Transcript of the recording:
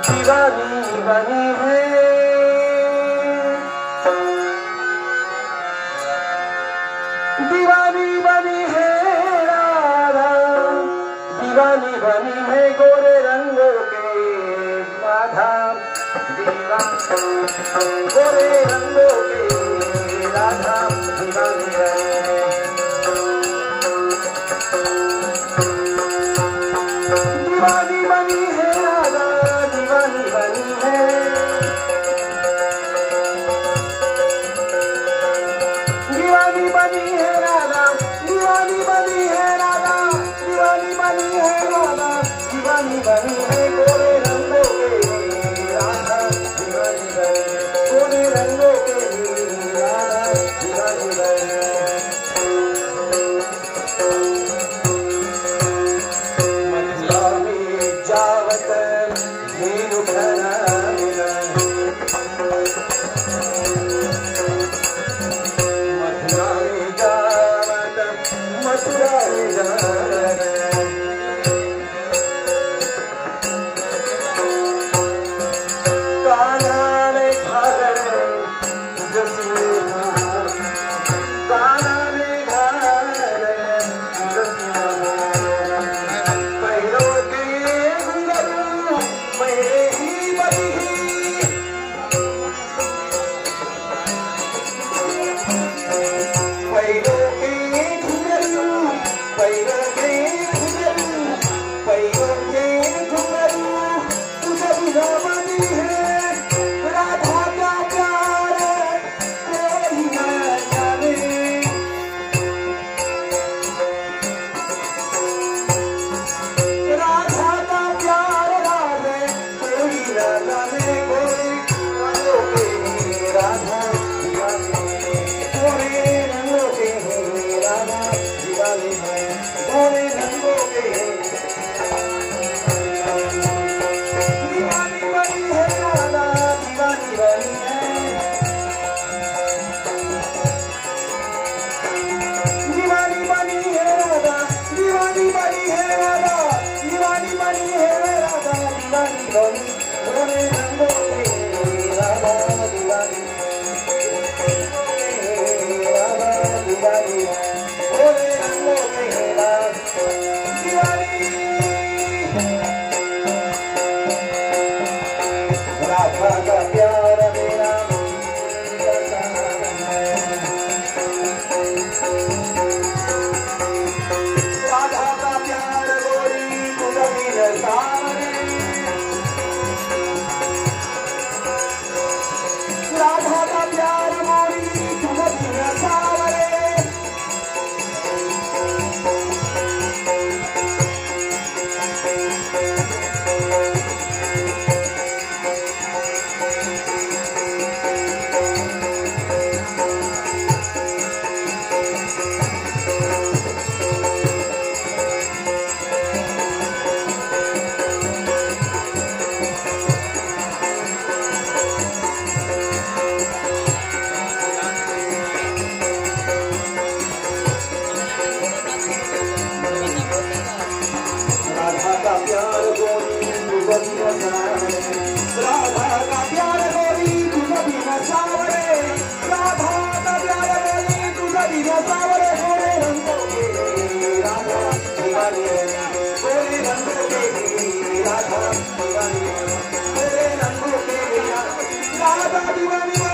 दीवानी बनी है, दीवानी बनी है राधा, दीवानी बनी है गोरे रंगों के राधा, गोरे रंगों के राधा दीवानी है। दीवानी बनी है राधा, दीवानी बनी है, दीवानी बनी है राधा, दीवानी बनी है राधा, दीवानी बनी है राधा, दीवानी बनी है गोरे रंगों के राधा, दीवानी बनी गोरे रंगों के राधा, दीवानी बनी। मथुरा में जावत धेनु घना मिला, मथुरा में जावत, मथुरा में जावत, कान्हा ने घाघर जसुआ, कान्हा ने घाघर जसुआ, पैरों के घुंघरू मेरे ही बनी, पैरों के घुंघरू, पैरों के घुंघरू, पैरों के घुंघरू तुझे बिना बनी है राधा का प्यार कोई न जाने, राधा का प्यार राधे कोई न जाने, गोरे रंगों के राधा दीवानी, गोरे रंगों के राधा दीवानी है, गोरे रंगों के दीवानी बनी है राधा, दीवानी बनी है, दीवानी बनी है राधा, दीवानी बनी है राधा, दीवानी बनी है राधा, दीवानी बनी गोरे रंगों के राधा दीवानी, राधा दीवानी है, गोरे रंगों के राधा दीवानी। राधा का प्यार मेरा राधा का प्यार गोरी तुझी न सावरे, राधा का प्यार गोरी तुझी न सावरे, राधा का प्यार गोरी तुझी न सावरे, राधा का प्यार गोरी तुझी न सावरे, राधा का प्यार गोरी तुझी न सावरे, गोरे रंगों के राधा दीवानी है, गोरे रंगों के राधा दीवानी है, गोरे रंगों के राधा दीवानी।